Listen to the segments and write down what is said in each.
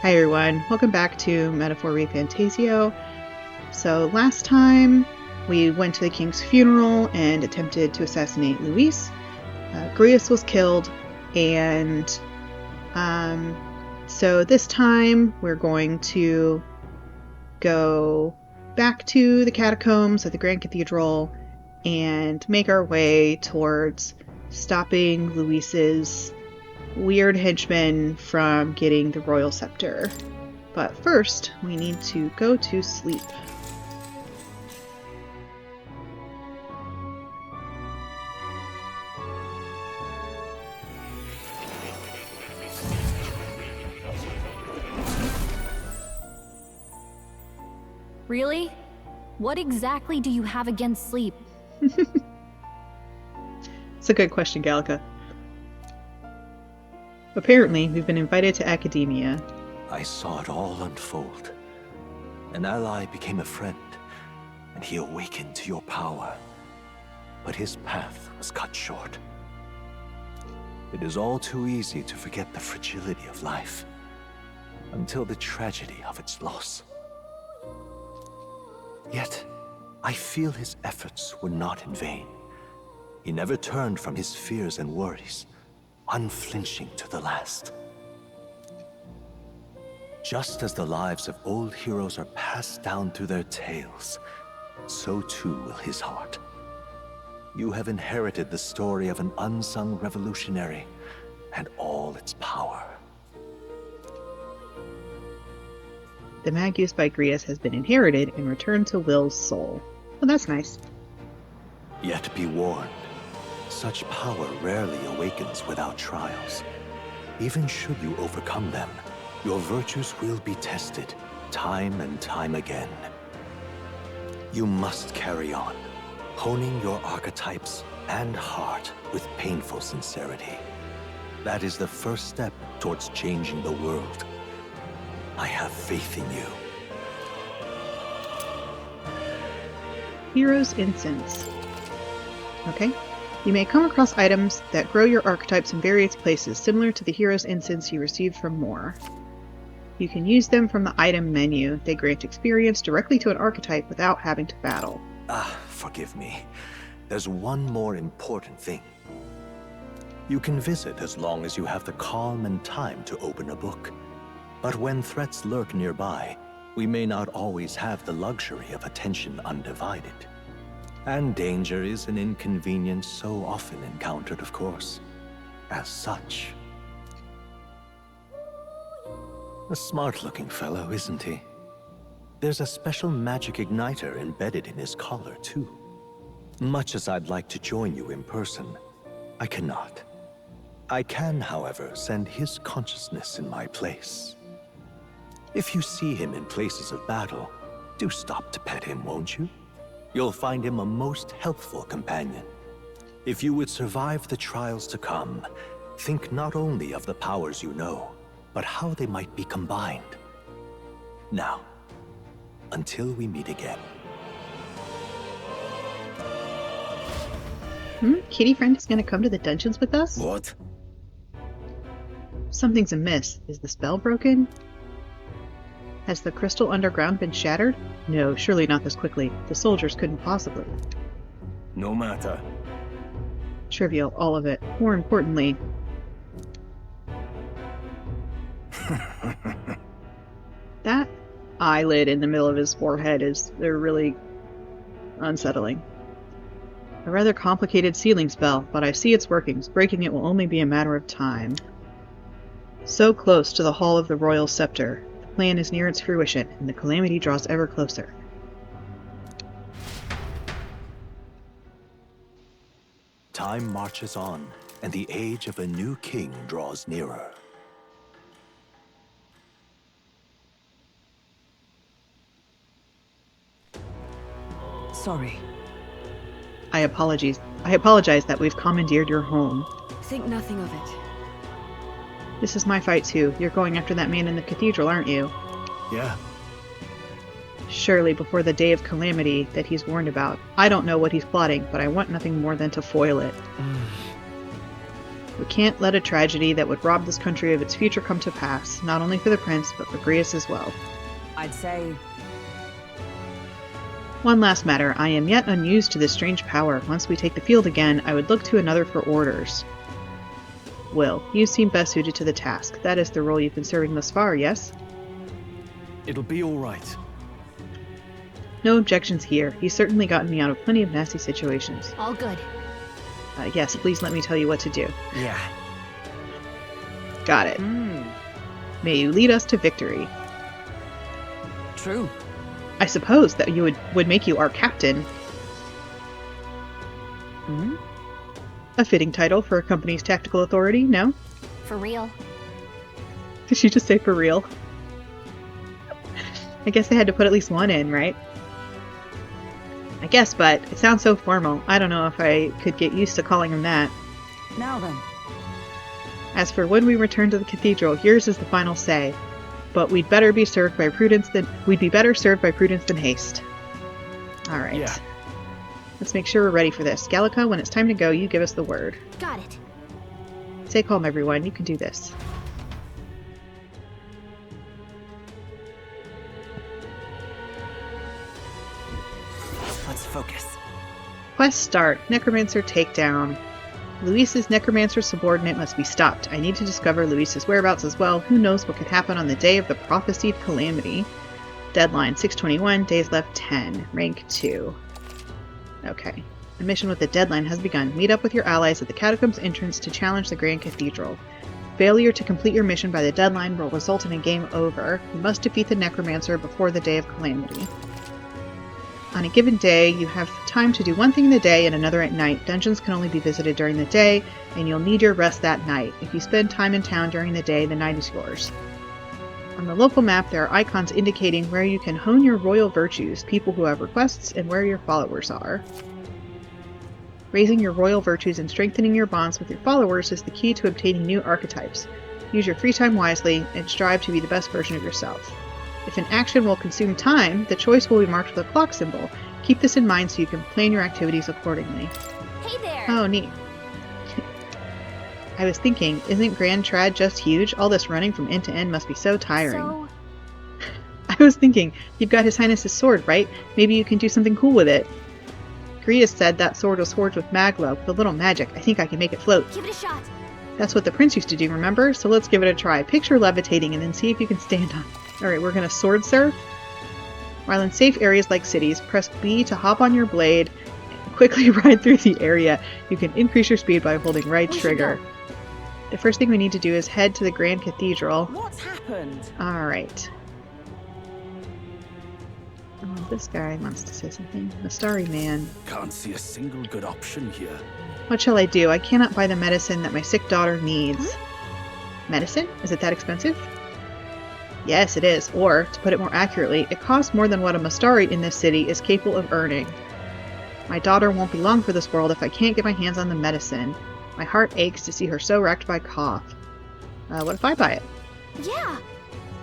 Hi everyone, welcome back to Metaphor ReFantazio. So last time we went to the king's funeral and attempted to assassinate Luis. Grius was killed, and so this time we're going to go back to the Catacombs at the Grand Cathedral and make our way towards stopping Luis's weird henchmen from getting the royal scepter. But first, we need to go to sleep. Really? What exactly do you have against sleep? It's a good question, Gallica. Apparently, we've been invited to academia. I saw it all unfold. An ally became a friend, and he awakened to your power. But his path was cut short. It is all too easy to forget the fragility of life, until the tragedy of its loss. Yet, I feel his efforts were not in vain. He never turned from his fears and worries, unflinching to the last. Just as the lives of old heroes are passed down through their tales, so too will his heart. You have inherited the story of an unsung revolutionary and all its power. The mag used by Grius has been inherited and returned to Will's soul. Well, that's nice. Yet be warned, such power rarely awakens without trials. Even should you overcome them, your virtues will be tested, time and time again. You must carry on, honing your archetypes and heart with painful sincerity. That is the first step towards changing the world. I have faith in you. Hero's Incense. Okay. You may come across items that grow your archetypes in various places, similar to the Hero's Incense you received from Moore. You can use them from the item menu. They grant experience directly to an archetype without having to battle. Forgive me. There's one more important thing. You can visit as long as you have the calm and time to open a book. But when threats lurk nearby, we may not always have the luxury of attention undivided. And danger is an inconvenience so often encountered, of course. As such. A smart-looking fellow, isn't he? There's a special magic igniter embedded in his collar, too. Much as I'd like to join you in person, I cannot. I can, however, send his consciousness in my place. If you see him in places of battle, do stop to pet him, won't you? You'll find him a most helpful companion. If you would survive the trials to come, think not only of the powers you know, but how they might be combined. Now, until we meet again. Kitty Friend is going to come to the dungeons with us? What? Something's amiss. Is the spell broken? Has the crystal underground been shattered? No, surely not this quickly. The soldiers couldn't possibly. No matter. Trivial, all of it. More importantly... that eyelid in the middle of his forehead they're really unsettling. A rather complicated sealing spell, but I see its workings. Breaking it will only be a matter of time. So close to the Hall of the Royal Scepter. The plan is near its fruition, and the calamity draws ever closer. Time marches on, and the age of a new king draws nearer. Sorry. I apologize that we've commandeered your home. Think nothing of it. This is my fight too. You're going after that man in the cathedral, aren't you? Yeah. Surely before the day of calamity that he's warned about. I don't know what he's plotting, but I want nothing more than to foil it. We can't let a tragedy that would rob this country of its future come to pass, not only for the prince, but for Grius as well. I'd say... One last matter. I am yet unused to this strange power. Once we take the field again, I would look to another for orders. Will, you seem best suited to the task. That is the role you've been serving thus far, yes? It'll be all right. No objections here. He's certainly gotten me out of plenty of nasty situations. All good. Yes, please let me tell you what to do. Yeah. Got it. May you lead us to victory. True. I suppose that you would make you our captain. A fitting title for a company's tactical authority, no? For real. Did she just say for real? I guess I had to put at least one in, right? I guess, but it sounds so formal. I don't know if I could get used to calling him that. Now then. As for when we return to the cathedral, yours is the final say. But we'd better be served by prudence than haste. All right. Yeah. Let's make sure we're ready for this. Gallica, when it's time to go, you give us the word. Got it. Stay calm, everyone. You can do this. Let's focus. Quest start. Necromancer takedown. Luis's necromancer subordinate must be stopped. I need to discover Luis's whereabouts as well. Who knows what could happen on the day of the prophesied calamity. Deadline 6/21, days left 10. Rank 2. Okay. A mission with a deadline has begun. Meet up with your allies at the Catacombs entrance to challenge the Grand Cathedral. Failure to complete your mission by the deadline will result in a game over. You must defeat the necromancer before the day of calamity. On a given day, you have time to do one thing in the day and another at night. Dungeons can only be visited during the day, and you'll need your rest that night. If you spend time in town during the day, the night is yours. On the local map, there are icons indicating where you can hone your royal virtues, people who have requests, and where your followers are. Raising your royal virtues and strengthening your bonds with your followers is the key to obtaining new archetypes. Use your free time wisely, and strive to be the best version of yourself. If an action will consume time, the choice will be marked with a clock symbol. Keep this in mind so you can plan your activities accordingly. Hey there! Oh, neat. I was thinking, isn't Grand Trad just huge? All this running from end to end must be so tiring. So, I was thinking, you've got His Highness's sword, right? Maybe you can do something cool with it. Grius said that sword was forged with maglo, with a little magic. I think I can make it float. give it a shot. That's what the prince used to do, remember? So let's give it a try. Picture levitating and then see if you can stand on it. Alright, we're gonna sword surf. While in safe areas like cities, press B to hop on your blade and quickly ride through the area. You can increase your speed by holding right We should trigger. go. The first thing we need to do is head to the Grand Cathedral. What's happened? Alright. Oh, this guy wants to say something. The Starry Man. Can't see a single good option here. What shall I do? I cannot buy the medicine that my sick daughter needs. Medicine? Is it that expensive? Yes, it is. Or, to put it more accurately, it costs more than what a Mastari in this city is capable of earning. My daughter won't be long for this world if I can't get my hands on the medicine. My heart aches to see her so wrecked by cough. What if I buy it? Yeah!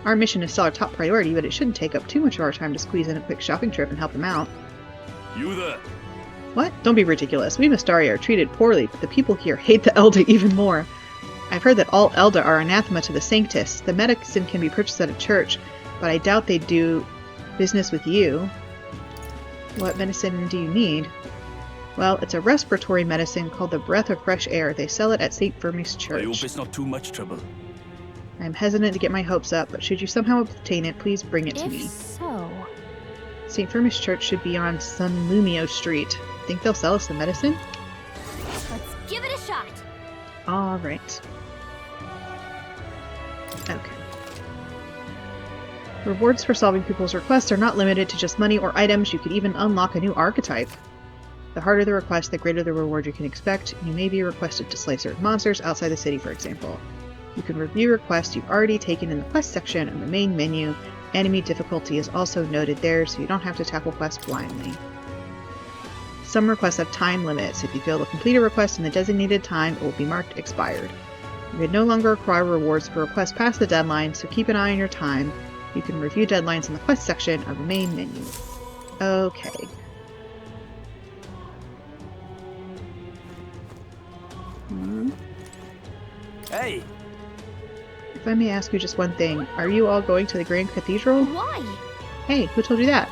Our mission is still our top priority, but it shouldn't take up too much of our time to squeeze in a quick shopping trip and help him out. You there? What? Don't be ridiculous. We Mastari are treated poorly, but the people here hate the Elda even more. I've heard that all Elda are anathema to the Sanctus. The medicine can be purchased at a church, but I doubt they do business with you. What medicine do you need? Well, it's a respiratory medicine called the Breath of Fresh Air. They sell it at St. Firmus I hope Church. it's not too much trouble. I'm hesitant to get my hopes up, but should you somehow obtain it, please bring it to If me. so... St. Firmus Church should be on Sunlumio Street. Think they'll sell us the medicine? Let's give it a shot! Alright. Okay. Rewards for solving people's requests are not limited to just money or items. You could even unlock a new archetype. The harder the request, the greater the reward you can expect. You may be requested to slay certain monsters outside the city, for example. You can review requests you've already taken in the quest section of the main menu. Enemy difficulty is also noted there, so you don't have to tackle quests blindly. Some requests have time limits. If you fail to complete a request in the designated time, it will be marked expired. You can no longer acquire rewards for requests past the deadline, so keep an eye on your time. You can review deadlines in the quest section of the main menu. Okay. if I may ask you just one thing, are you all going to the Grand Cathedral? Why? Hey, who told you that?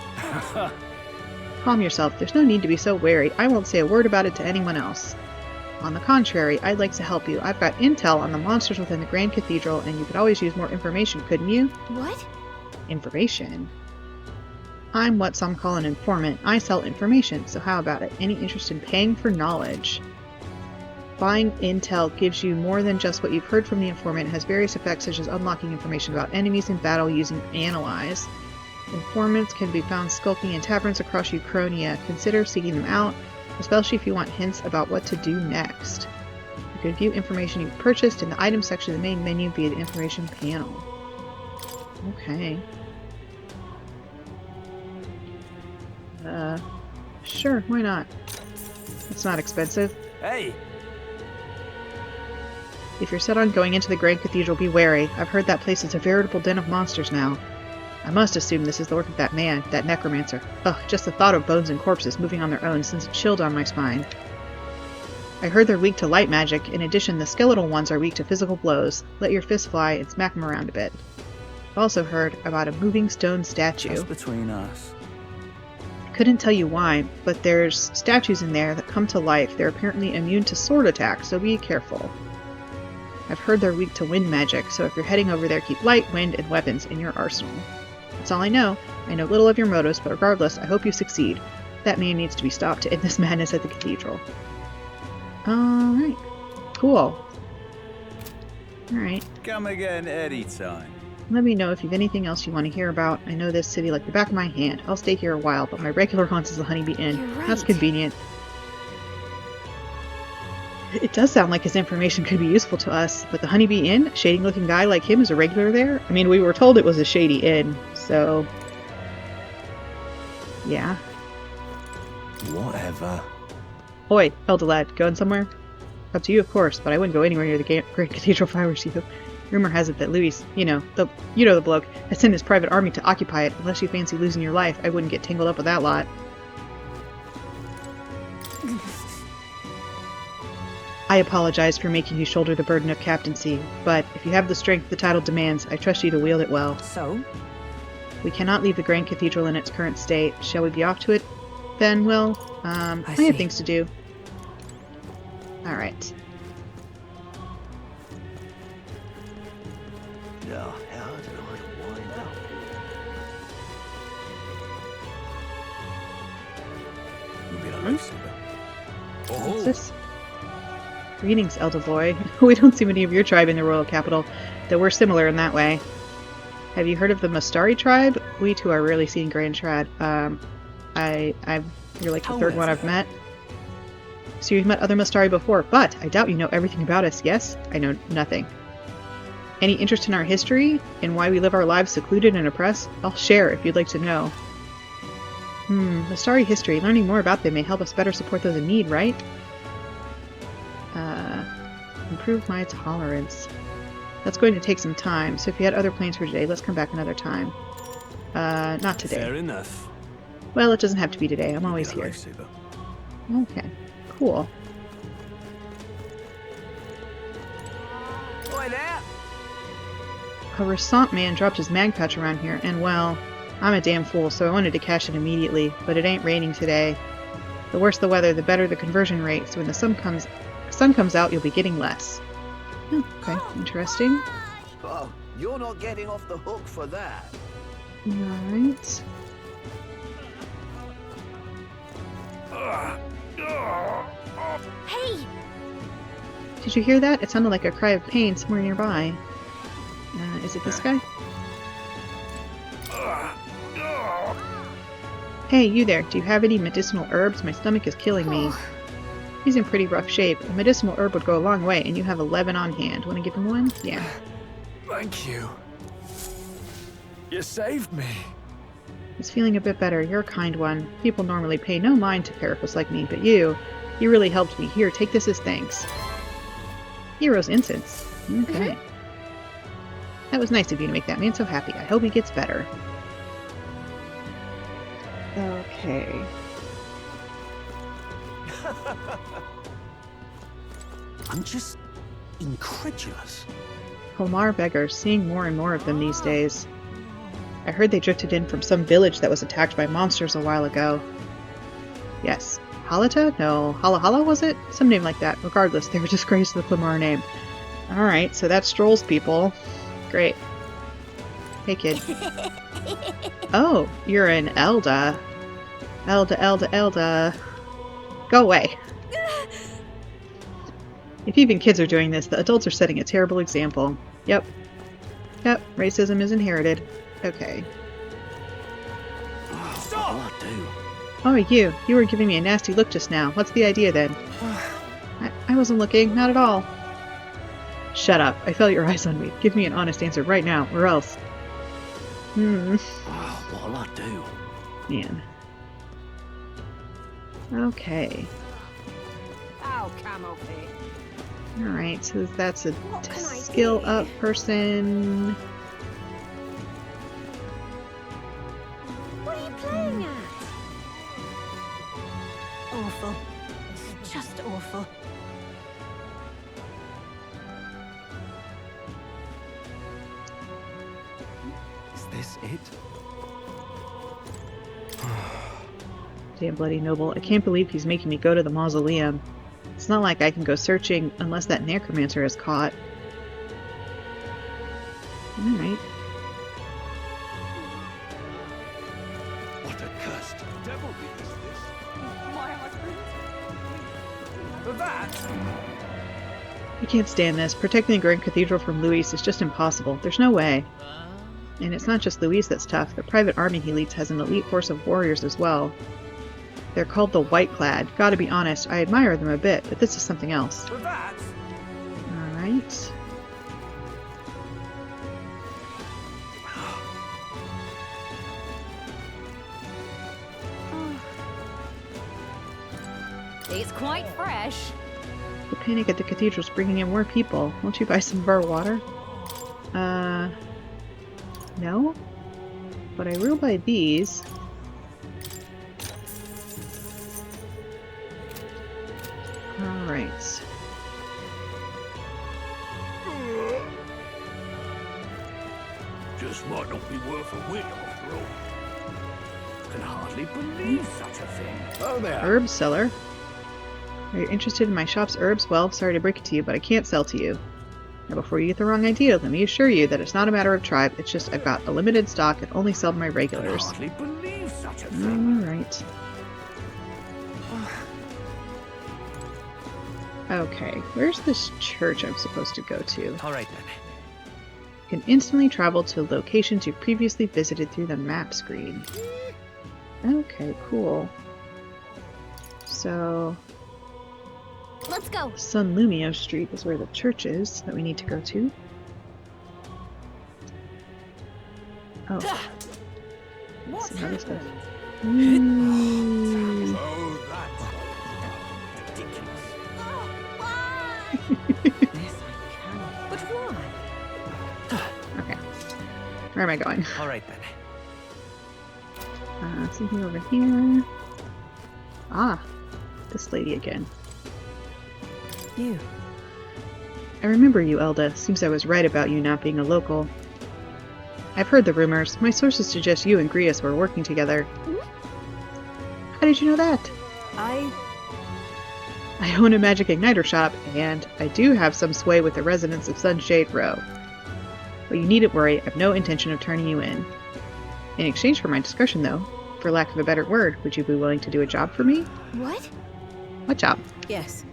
Calm yourself. There's no need to be so wary. I won't say a word about it to anyone else. On the contrary, I'd like to help you. I've got intel on the monsters within the Grand Cathedral, and you could always use more information, couldn't you? What? Information? I'm what some call an informant. I sell information, so how about it? Any interest in paying for knowledge? Buying intel gives you more than just what you've heard from the informant. It has various effects, such as unlocking information about enemies in battle using Analyze. Informants can be found skulking in taverns across Uchronia. Consider seeking them out, especially if you want hints about what to do next. You can view information you've purchased in the item section of the main menu via the information panel. Okay. Sure, why not? It's not expensive. Hey! If you're set on going into the Grand Cathedral, be wary. I've heard that place is a veritable den of monsters now. I must assume this is the work of that man, that necromancer. Ugh, just the thought of bones and corpses moving on their own sends a chill down my spine. I heard they're weak to light magic. In addition, the skeletal ones are weak to physical blows. Let your fist fly and smack them around a bit. I've also heard about a moving stone statue. Just between us. Couldn't tell you why, but there's statues in there that come to life. They're apparently immune to sword attacks, so be careful. I've heard they're weak to wind magic, so if you're heading over there, keep light, wind, and weapons in your arsenal. That's all I know. I know little of your motives, but regardless, I hope you succeed. That man needs to be stopped to end this madness at the cathedral. Alright. Cool. Alright. Come again anytime. Let me know if you've anything else you want to hear about. I know this city like the back of my hand. I'll stay here a while, but my regular haunt is the Honeybee Inn. You're right. That's convenient. It does sound like his information could be useful to us, but the Honeybee Inn? A shady-looking guy like him is a regular there? I mean, we were told it was a shady inn, so... yeah. Whatever. Oi, elder lad, going somewhere? Up to you, of course, but I wouldn't go anywhere near the Great Cathedral if I were you. Rumor has it that Louis, you know the bloke, has sent his private army to occupy it. Unless you fancy losing your life, I wouldn't get tangled up with that lot. I apologize for making you shoulder the burden of captaincy, but if you have the strength the title demands, I trust you to wield it well. So? We cannot leave the Grand Cathedral in its current state. Shall we be off to it? Then, well, I see. have things to do. Alright. Now, how did I wind up here? You've been a lifesaver. What's this? Greetings, elder boy. We don't see many of your tribe in the royal capital, though we're similar in that way. Have you heard of the Mastari tribe? We too are rarely seen Grand Trad. You're like the third one I've met. So you've met other Mastari before, but I doubt you know everything about us, yes? I know nothing. Any interest in our history? In why we live our lives secluded and oppressed? I'll share if you'd like to know. Mastari history. Learning more about them may help us better support those in need, right? Improve my tolerance. That's going to take some time, so if you had other plans for today, let's come back another time. Not today. Fair enough. Well, it doesn't have to be today. I'm always You've been a here. lifesaver. Okay. Cool. Oi there! A Ressant man dropped his mag pouch around here, and well, I'm a damn fool, so I wanted to cash it immediately, but it ain't raining today. The worse the weather, the better the conversion rate, so when the sun comes out, you'll be getting less. Oh, okay, interesting. Oh, you're not getting off the hook for that. Alright. Hey! Did you hear that? It sounded like a cry of pain somewhere nearby. Is it this guy? Hey, you there. Do you have any medicinal herbs? My stomach is killing me. He's in pretty rough shape. A medicinal herb would go a long way, and you have 11 on hand. Want to give him one? Yeah. Thank you. You saved me. He's feeling a bit better. You're a kind one. People normally pay no mind to carapace like me, but you really helped me. Here, take this as thanks. Hero's incense. Okay. That was nice of you to make that man so happy. I hope he gets better. Okay. I'm just incredulous. Pomar beggars, seeing more and more of them these days. I heard they drifted in from some village that was attacked by monsters a while ago. Yes. Halata? No. Hala was it? Some name like that. Regardless, they were a disgrace to the Clamar name. Alright, so that Stroll's people. Great. Hey, kid. Oh, you're an Elda. Elda. Go away. If even kids are doing this, the adults are setting a terrible example. Yep, racism is inherited. Okay. Stop! Oh, you were giving me a nasty look just now. What's the idea then? I wasn't looking, not at all. Shut up, I felt your eyes on me. Give me an honest answer right now, or else. What'll I do? Man. Okay. Ow, camo pig. Alright, so that's a What can I skill do? up person. What are you playing at? Awful. It's just awful. Is this it? Damn bloody noble. I can't believe he's making me go to the mausoleum. It's not like I can go searching unless that necromancer is caught. Alright. What a cursed devil is this? My husband? For that? I can't stand this. Protecting the Grand Cathedral from Luis is just impossible. There's no way. And it's not just Luis that's tough. The private army he leads has an elite force of warriors as well. They're called the White Clad. Gotta be honest, I admire them a bit, but this is something else. For that? Alright. It's quite fresh. The panic at the cathedral's bringing in more people. Won't you buy some of our water? No? But I will buy these. Alright. Just might not be worth a win after all. Can hardly believe such a thing. Oh there. Herb seller. Are you interested in my shop's herbs? Well, sorry to break it to you, but I can't sell to you. Now before you get the wrong idea, let me assure you that it's not a matter of tribe, it's just I've got a limited stock and only sell to my Can regulars. hardly believe such a thing. Alright. Okay, where's this church I'm supposed to go to? Alright then. You can instantly travel to locations you previously visited through the map screen. Okay, cool. So, Let's go. San Lumio Street is where the church is that we need to go to. Oh. What's Some other stuff. happened? Ooh. Oh, that's ridiculous. This I cannot. But why? Okay. Where am I going? Alright then. Something over here. Ah, this lady again. You. I remember you, Elda. Seems I was right about you not being a local. I've heard the rumors. My sources suggest you and Grius were working together. How did you know that? I own a magic igniter shop, and I do have some sway with the residents of Sunshade Row. But you needn't worry, I have no intention of turning you in. In exchange for my discretion, though, for lack of a better word, would you be willing to do a job for me? What? What job? Yes.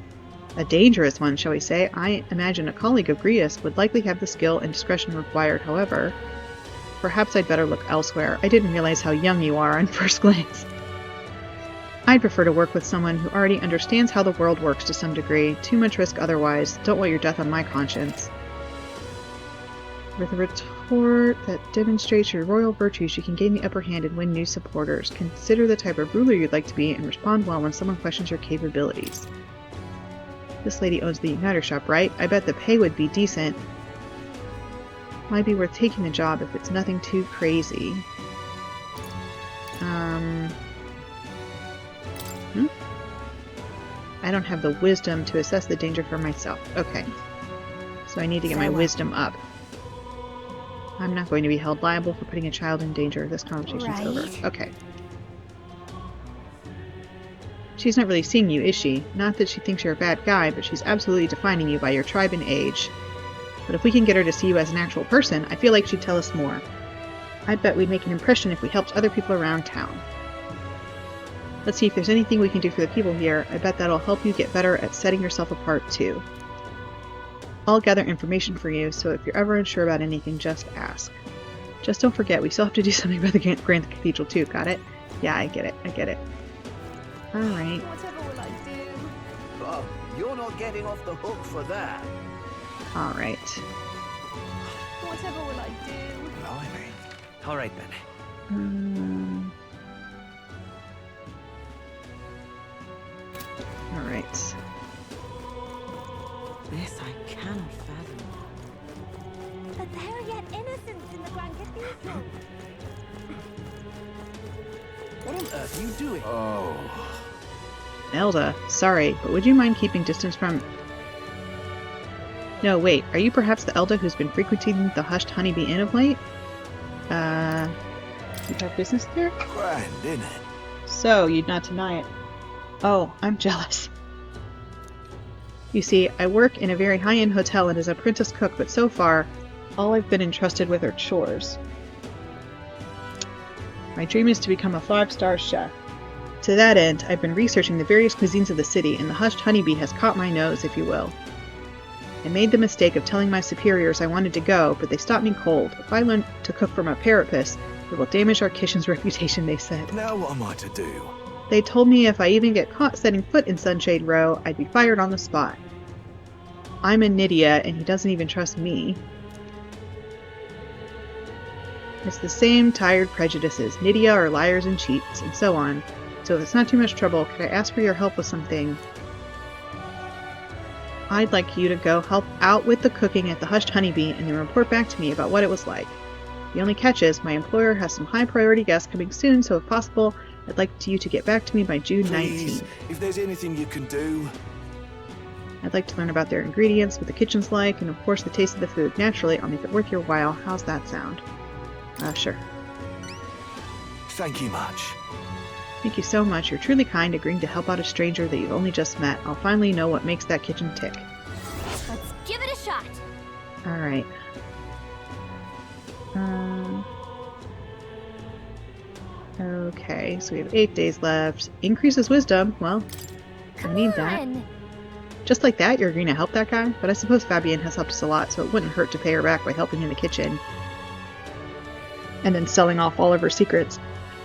A dangerous one, shall we say. I imagine a colleague of Grius would likely have the skill and discretion required, however. Perhaps I'd better look elsewhere. I didn't realize how young you are on first glance. I'd prefer to work with someone who already understands how the world works to some degree. Too much risk otherwise. Don't want your death on my conscience. With a retort that demonstrates your royal virtues, you can gain the upper hand and win new supporters. Consider the type of ruler you'd like to be and respond well when someone questions your capabilities. This lady owns the igniter shop, right? I bet the pay would be decent. Might be worth taking the job if it's nothing too crazy. I don't have the wisdom to assess the danger for myself. Okay. So I need to get my wisdom up. I'm not going to be held liable for putting a child in danger. This conversation's over. Right. Okay. She's not really seeing you, is she? Not that she thinks you're a bad guy, but she's absolutely defining you by your tribe and age. But if we can get her to see you as an actual person, I feel like she'd tell us more. I bet we'd make an impression if we helped other people around town. Let's see if there's anything we can do for the people here. I bet that'll help you get better at setting yourself apart, too. I'll gather information for you, so if you're ever unsure about anything, just ask. Just don't forget, we still have to do something about the Grand Cathedral, too. Got it? Yeah, I get it. I get it. Alright. Whatever will I do? Oh, you're not getting off the hook for that. Alright. Whatever will I do? Blimey. All right, then. Alright. This I cannot fathom. But there are yet innocents in the Grand Cathedral. What on earth are you doing? Oh. Elda, sorry, but would you mind keeping distance from... No, wait, are you perhaps the Elda who's been frequenting the Hushed Honeybee Inn of late? You have business there? Grand, isn't it? So, you'd not deny it. Oh, I'm jealous. You see, I work in a very high-end hotel and as an apprentice cook, but so far, all I've been entrusted with are chores. My dream is to become a 5-star chef. To that end, I've been researching the various cuisines of the city, and the Hushed Honeybee has caught my nose, if you will. I made the mistake of telling my superiors I wanted to go, but they stopped me cold. If I learn to cook from a parapus, it will damage our kitchen's reputation, they said. Now what am I to do? They told me if I even get caught setting foot in Sunshade Row, I'd be fired on the spot. I'm a Nydia, and he doesn't even trust me. It's the same tired prejudices. Nydia are liars and cheats, and so on. So if it's not too much trouble, could I ask for your help with something? I'd like you to go help out with the cooking at the Hushed Honeybee and then report back to me about what it was like. The only catch is, my employer has some high-priority guests coming soon, so if possible, I'd like you to get back to me by June 19th. Please, if there's anything you can do. I'd like to learn about their ingredients, what the kitchen's like, and of course the taste of the food. Naturally, I'll make it worth your while. How's that sound? Sure. Thank you much. Thank you so much. You're truly kind, agreeing to help out a stranger that you've only just met. I'll finally know what makes that kitchen tick. Let's give it a shot. Alright. Okay, so we have 8 days left. Increases wisdom. Well, I need that. Just like that, you're agreeing to help that guy? But I suppose Fabienne has helped us a lot, so it wouldn't hurt to pay her back by helping in the kitchen. And then selling off all of her secrets.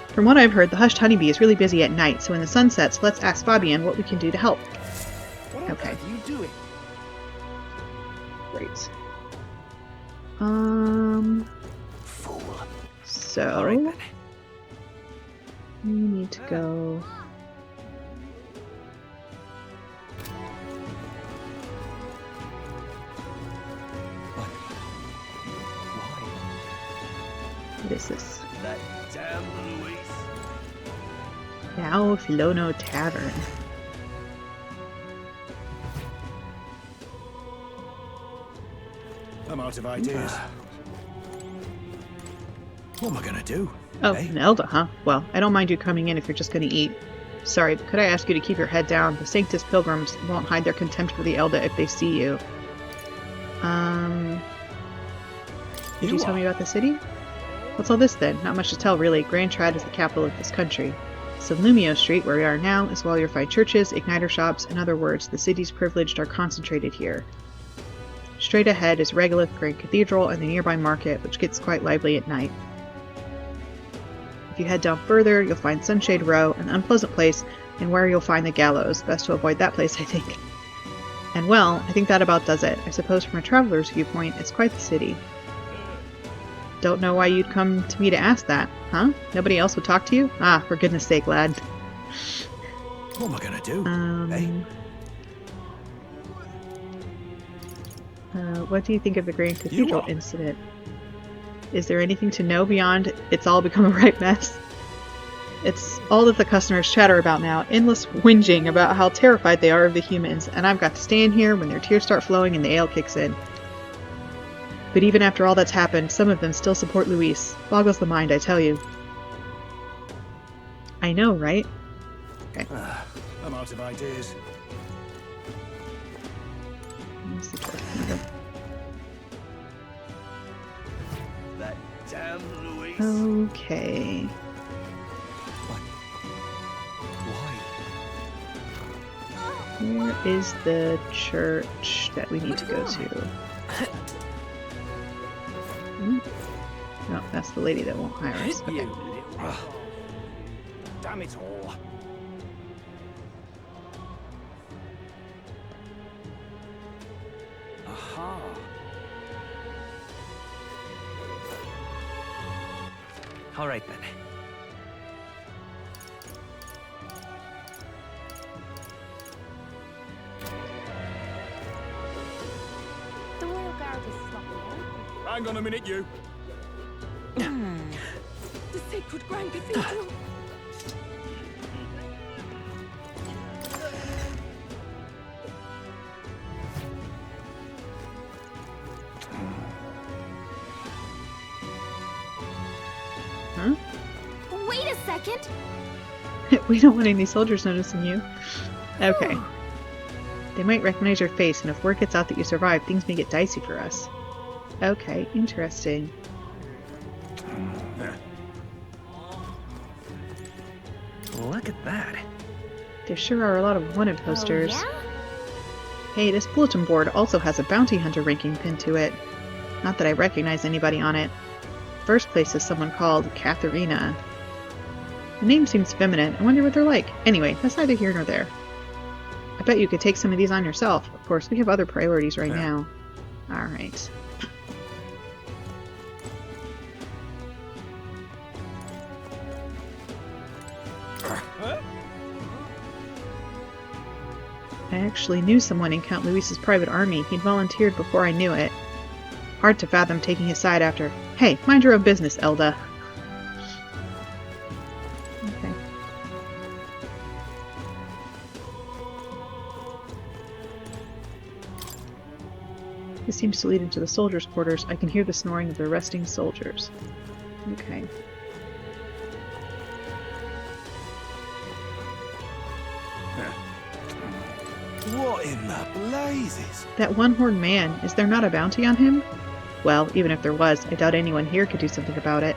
From what I've heard, the Hushed Honeybee is really busy at night, so when the sun sets, let's ask Fabienne what we can do to help. What on Okay. earth are you doing? Great. Fool. So... All right, then. we need to go... Why? What is this? That damn Louise. Now Filono Tavern. I'm out of ideas. What am I gonna do? Oh, Eh? an Elda, huh? Well, I don't mind you coming in if you're just going to eat. Sorry, but could I ask you to keep your head down? The Sanctus pilgrims won't hide their contempt for the Elda if they see you. Did you tell me about the city? What's all this then? Not much to tell, really. Grand Trad is the capital of this country. Lumio Street, where we are now, is well your fine churches, igniter shops, in other words, the city's privileged are concentrated here. Straight ahead is Regolith Grand Cathedral and the nearby market, which gets quite lively at night. If you head down further, you'll find Sunshade Row, an unpleasant place, and where you'll find the gallows. Best to avoid that place, I think. And well, I think that about does it. I suppose from a traveler's viewpoint, it's quite the city. Don't know why you'd come to me to ask that, huh? Nobody else would talk to you? Ah, for goodness sake, lad. What am I gonna do? What do you think of the Grand Cathedral incident? Is there anything to know beyond it's all become a right mess? It's all that the customers chatter about now, endless whinging about how terrified they are of the humans, and I've got to stand here when their tears start flowing and the ale kicks in. But even after all that's happened, some of them still support Luis. Boggles the mind, I tell you. I know, right? Okay. I'm out of ideas. Where's the door? Here we go. That damn Luis. Okay. Why? Where is the church that we need to go to? No, that's the lady that won't hire us. Okay. You little... Damn it all. Aha. All right then. The royal guard is sloppy, eh? Hang on a minute, you. The sacred Grand Cathedral. Huh? Wait a second! We don't want any soldiers noticing you. Okay. They might recognize your face, and if word gets out that you survived, things may get dicey for us. Okay, interesting. Look at that. There sure are a lot of wanted posters. Oh, yeah? Hey, this bulletin board also has a bounty hunter ranking pinned to it. Not that I recognize anybody on it. First place is someone called Katharina. The name seems feminine. I wonder what they're like. Anyway, that's neither here nor there. I bet you could take some of these on yourself. Of course, we have other priorities right now. Alright. I actually knew someone in Count Luis's private army. He'd volunteered before I knew it. Hard to fathom taking his side after. Hey, mind your own business, Elda. Okay. This seems to lead into the soldiers' quarters. I can hear the snoring of the resting soldiers. Okay. What in the blazes? That one-horned man, is there not a bounty on him? Well, even if there was, I doubt anyone here could do something about it.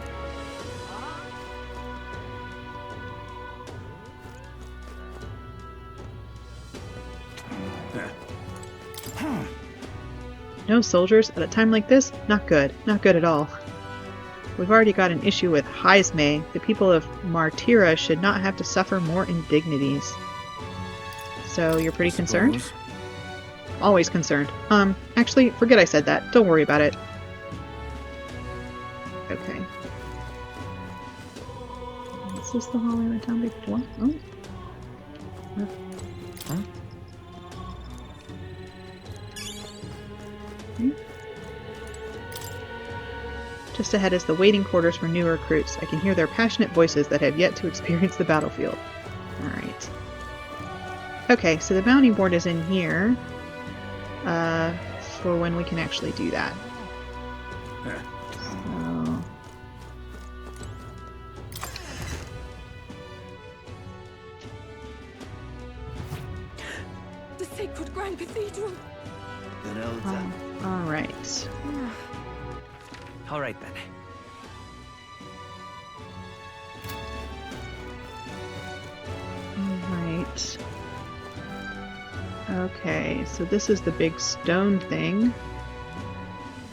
No soldiers at a time like this? Not good. Not good at all. We've already got an issue with Heisme. The people of Martira should not have to suffer more indignities. So you're pretty concerned? Always concerned. Actually, forget I said that. Don't worry about it. Okay. Is this the hall I went down before? Oh. Huh? Okay. Just ahead is the waiting quarters for new recruits. I can hear their passionate voices that have yet to experience the battlefield. Alright. Okay, so the bounty board is in here. For when we can actually do that. So... The sacred Grand Cathedral. Then Elda. Alright. All right then. Alright. Okay, so this is the big stone thing.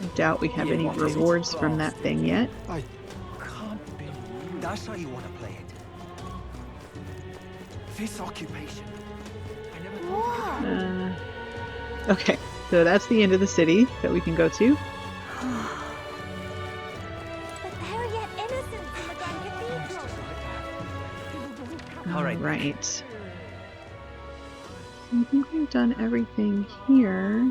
I doubt we have any rewards from that thing yet. I can't believe that's how you want to play it. This occupation. I never thought Okay, so that's the end of the city that we can go to. But they're yet innocent in the Grand Cathedral. All right. Right. I think we've done everything here.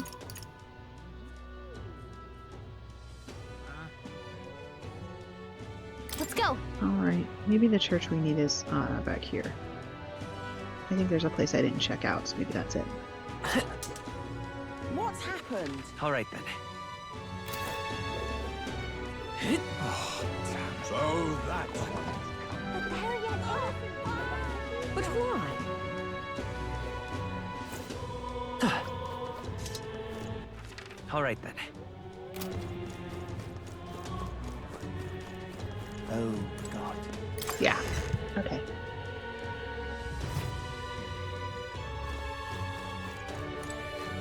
Let's go! Alright, maybe the church we need is back here. I think there's a place I didn't check out, so maybe that's it. What's happened? All right then. So that's what. But they're yet innocent. But why? All right then. Oh God. Yeah. Okay.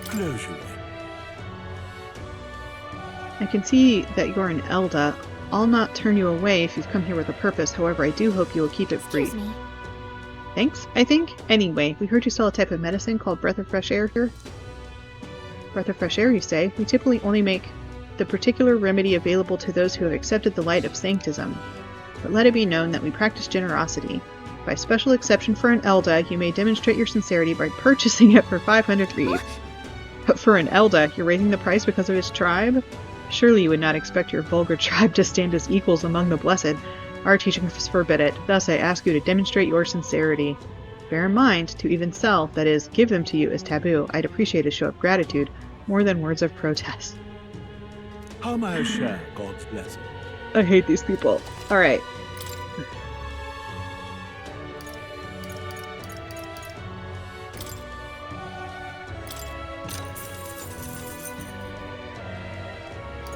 Close your way. I can see that you're an Elda. I'll not turn you away if you've come here with a purpose. However, I do hope you will keep it Excuse brief. me. Thanks, I think. Anyway, we heard you sell a type of medicine called Breath of Fresh Air here. Breath of Fresh Air, you say? We typically only make the particular remedy available to those who have accepted the light of sanctism. But let it be known that we practice generosity. By special exception for an Elda, you may demonstrate your sincerity by purchasing it for 500 reed. But for an Elda, you're raising the price because of his tribe? Surely you would not expect your vulgar tribe to stand as equals among the blessed. Our teachings forbid it. Thus I ask you to demonstrate your sincerity. Bear in mind, to even sell, that is, give them to you, is taboo. I'd appreciate a show of gratitude, more than words of protest. How may I share God's blessing? I hate these people. Alright.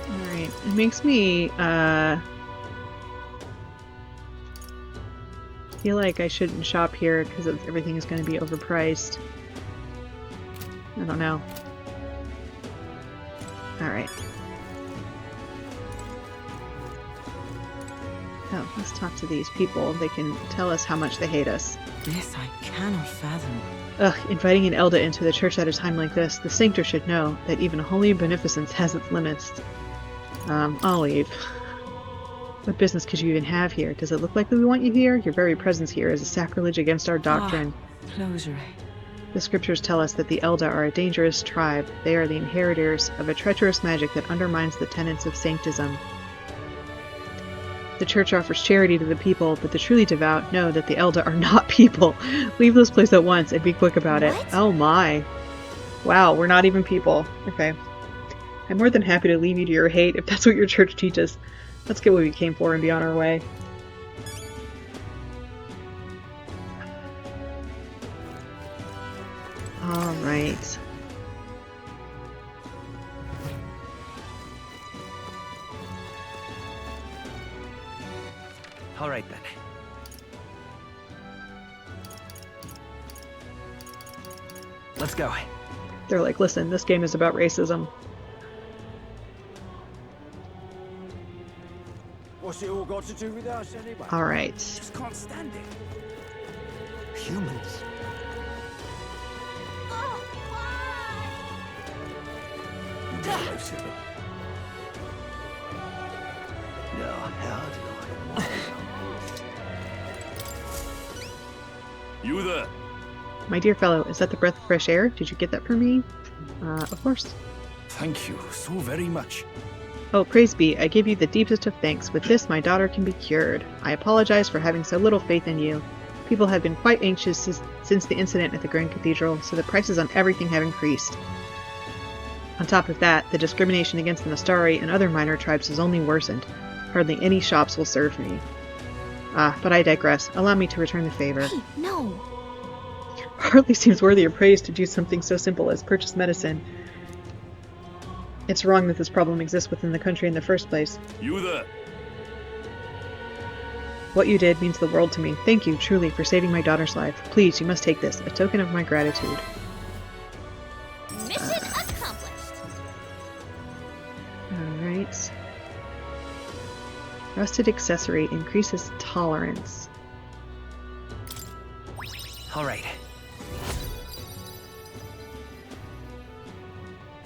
Alright, it makes me, feel like I shouldn't shop here because everything is going to be overpriced. I don't know. Alright. Oh, let's talk to these people. They can tell us how much they hate us. This I cannot fathom. Ugh, inviting an Elda into the church at a time like this, the sanctor should know that even holy beneficence has its limits. I'll leave. What business could you even have here? Does it look like we want you here? Your very presence here is a sacrilege against our doctrine. Closure. The scriptures tell us that the Elda are a dangerous tribe. They are the inheritors of a treacherous magic that undermines the tenets of sanctism. The church offers charity to the people, but the truly devout know that the Elda are not people. Leave this place at once and be quick about it. Oh my. Wow, we're not even people. Okay. I'm more than happy to leave you to your hate if that's what your church teaches. Let's get what we came for and be on our way. Alright. All right then. Let's go. They're like, listen, this game is about racism. What's it all got to do with us anyway? Alright. Just can't stand it. Humans. Oh, why? No, I've seen it. No, how did You there? My dear fellow, is that the breath of fresh air? Did you get that for me? Of course. Thank you so very much. Oh, praise be, I give you the deepest of thanks. With this, my daughter can be cured. I apologize for having so little faith in you. People have been quite anxious since the incident at the Grand Cathedral, so the prices on everything have increased. On top of that, the discrimination against the Nastari and other minor tribes has only worsened. Hardly any shops will serve me. But I digress. Allow me to return the favor. Hey, no! Hardly seems worthy of praise to do something so simple as purchase medicine. It's wrong that this problem exists within the country in the first place. You there? What you did means the world to me. Thank you, truly, for saving my daughter's life. Please, you must take this, a token of my gratitude. Mission accomplished. Alright. Rusted accessory increases tolerance. All right.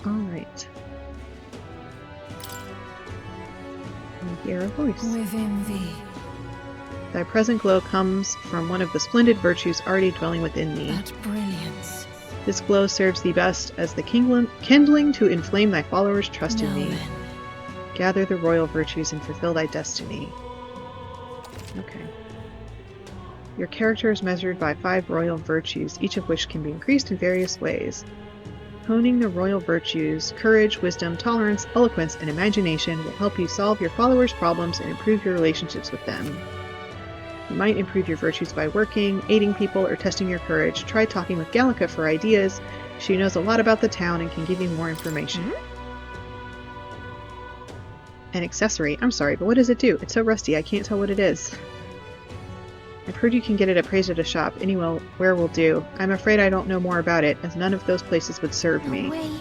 Alright. I hear a voice. Within thee. Thy present glow comes from one of the splendid virtues already dwelling within thee. That brilliance. This glow serves thee best as the kindling to inflame thy followers' trust in Now thee. then. Gather the royal virtues and fulfill thy destiny. Okay. Your character is measured by 5 royal virtues, each of which can be increased in various ways. Honing the royal virtues, courage, wisdom, tolerance, eloquence, and imagination will help you solve your followers' problems and improve your relationships with them. You might improve your virtues by working, aiding people, or testing your courage. Try talking with Gallica for ideas. She knows a lot about the town and can give you more information. An accessory? I'm sorry, but what does it do? It's so rusty, I can't tell what it is. I've heard you can get it appraised at a shop. Anywhere will do. I'm afraid I don't know more about it, as none of those places would serve me. No way.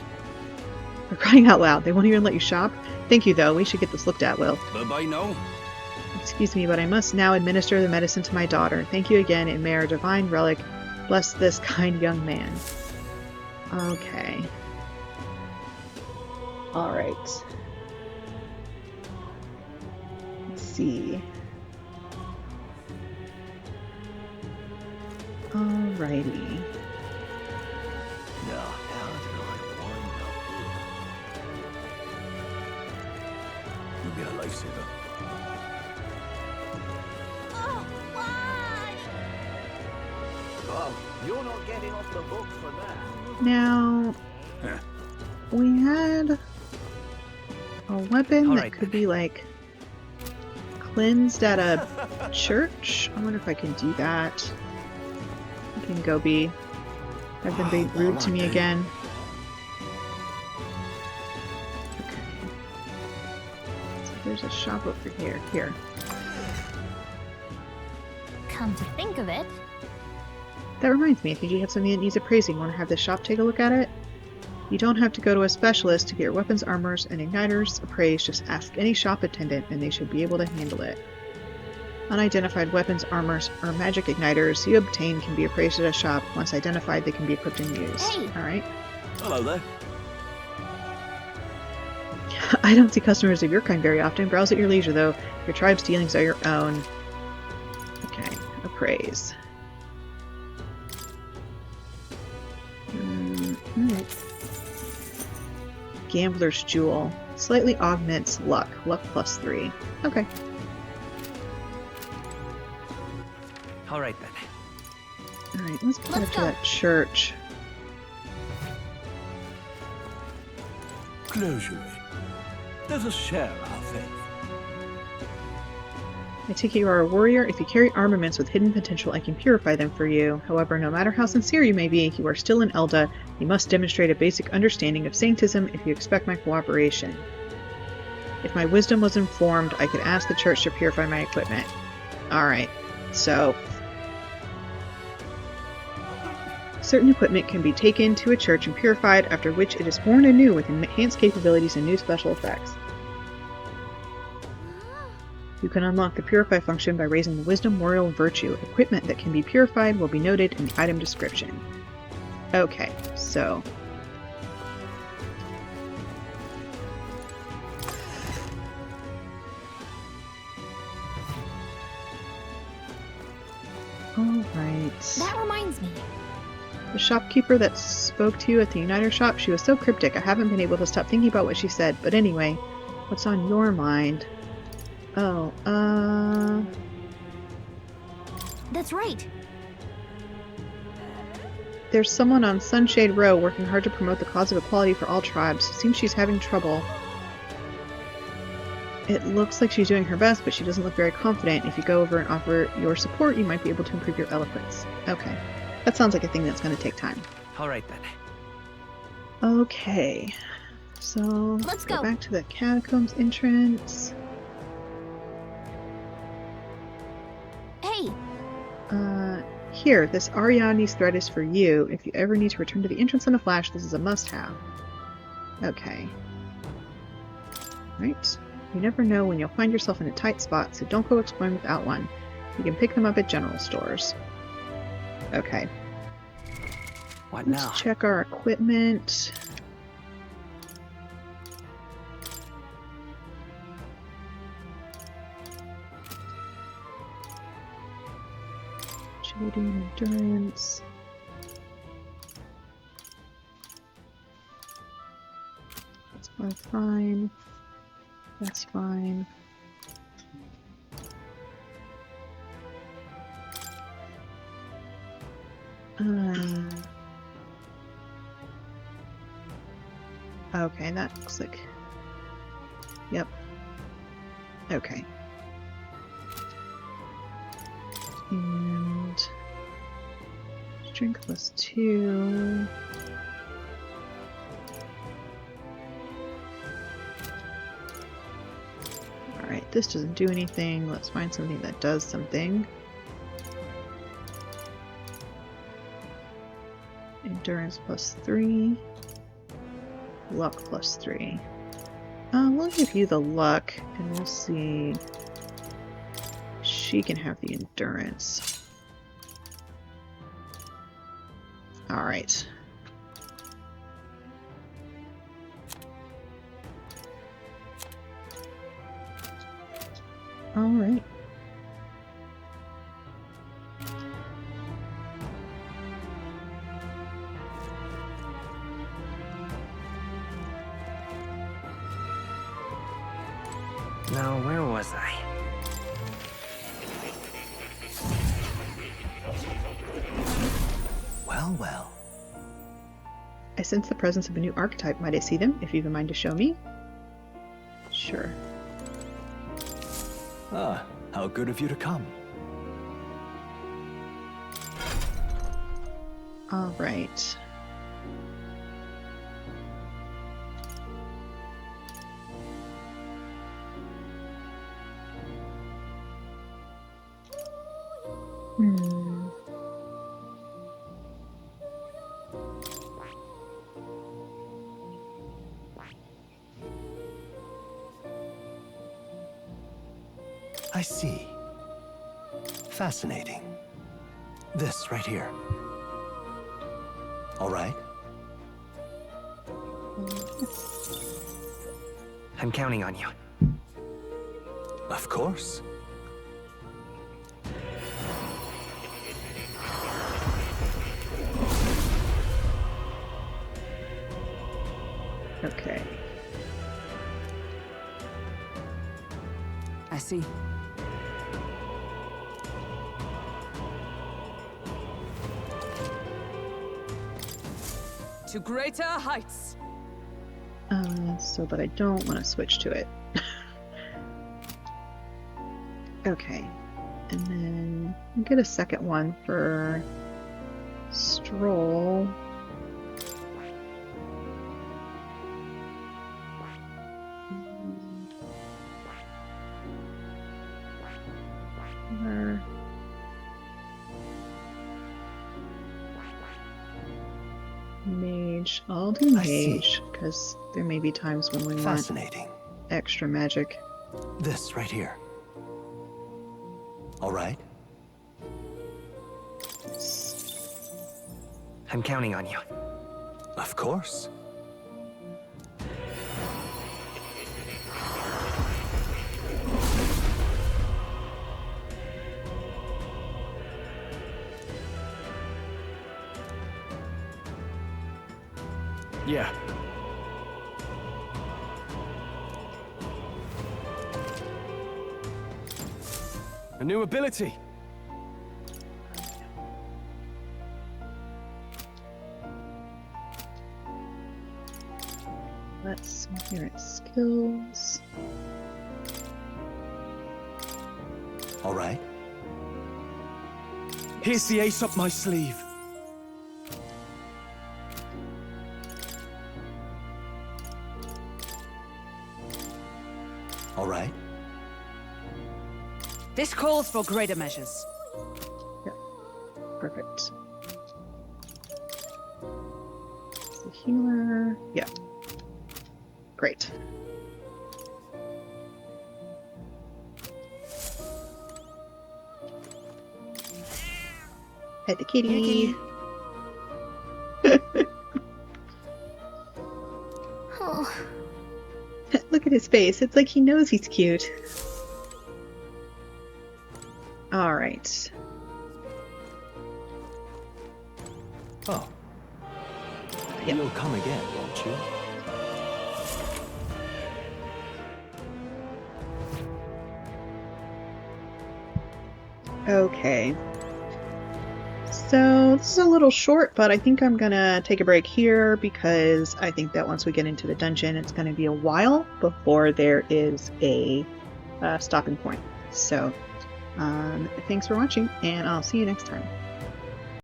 For crying out loud, they won't even let you shop? Thank you, though. We should get this looked at, Will. Bye-bye now. Excuse me, but I must now administer the medicine to my daughter. Thank you again, and may our divine relic bless this kind young man. Okay. Alright. Let's see. Alrighty. Now, how did I wind up here? You'll be a lifesaver. Oh, why? Well, you're not getting off the hook for that. Now, Huh. we had a weapon that Alright, could be like cleansed at a church. I wonder if I can do that. I can go have them be rude to me again. Okay. So there's a shop over here. Here. Come to think of it, That reminds me, if you have something that needs appraising, want to have the shop take a look at it? You don't have to go to a specialist to get your weapons, armors, and igniters appraised. Just ask any shop attendant and they should be able to handle it. Unidentified weapons, armors, or magic igniters you obtain can be appraised at a shop. Once identified, they can be equipped and used. Hey! Alright. Hello there. I don't see customers of your kind very often. Browse at your leisure, though. Your tribe's dealings are your own. Okay. Appraise. Gambler's Jewel. Slightly augments luck. Luck plus 3. Okay. Alright then. Alright, let's get Let's up to go. that church. Closure. Let us share our faith. I take it you are a warrior. If you carry armaments with hidden potential, I can purify them for you. However, no matter how sincere you may be, you are still an Elda. You must demonstrate a basic understanding of Saintism if you expect my cooperation. If my wisdom was informed, I could ask the church to purify my equipment. Alright, so... certain equipment can be taken to a church and purified, after which it is worn anew with enhanced capabilities and new special effects. You can unlock the Purify function by raising the Wisdom Royal Virtue. Equipment that can be purified will be noted in the item description. Okay, so... Alright. that reminds me. The shopkeeper that spoke to you at the Uniter shop, she was so cryptic I haven't been able to stop thinking about what she said. But anyway, what's on your mind? Oh, That's right. there's someone on Sunshade Row working hard to promote the cause of equality for all tribes. Seems she's having trouble. It looks like she's doing her best, but she doesn't look very confident. If you go over and offer your support, you might be able to improve your eloquence. Okay. That sounds like a thing that's going to take time. Alright then. Okay. So, Let's go go. back to the Catacombs entrance. Hey, Here, this Ariadne's thread is for you. If you ever need to return to the entrance in a flash, this is a must-have. Okay. Right. You never know when you'll find yourself in a tight spot, so don't go exploring without one. You can pick them up at general stores. Okay. What Let's now? check our equipment. Agility and endurance. That's fine. That's fine. Okay, that looks like... Yep. Okay. And... Strength +2... Alright, this doesn't do anything. Let's find something that does something. Endurance +3. Luck +3. We'll give you the luck, and we'll see. She can have the endurance. Alright. Alright. Now, where was I? Well, well. I sense the presence of a new archetype. Might I see them, if you've a mind to show me? Sure. Ah, how good of you to come. Alright. I see. Fascinating. This right here. All right. I'm counting on you. Of course. Okay. I see. To greater heights. So that I don't want to switch to it. Okay. And then get a second one for Stroll. Or... Mage. I'll do Mage, because there may be times when we want Fascinating. extra magic. This right here. All right. I'm counting on you. Of course. Yeah. A new ability. Let's see here at skills. All right. Here's the ace up my sleeve. All right. This calls for greater measures. Yeah. Perfect. The healer. Yeah. Great. Pet the kitty. Oh, Look at his face. It's like he knows he's cute. All right. Oh. Yep. You'll come again, won't you? Okay. So this is a little short, but I think I'm gonna take a break here because I think that once we get into the dungeon, it's gonna be a while before there is a stopping point. So thanks for watching, and I'll see you next time.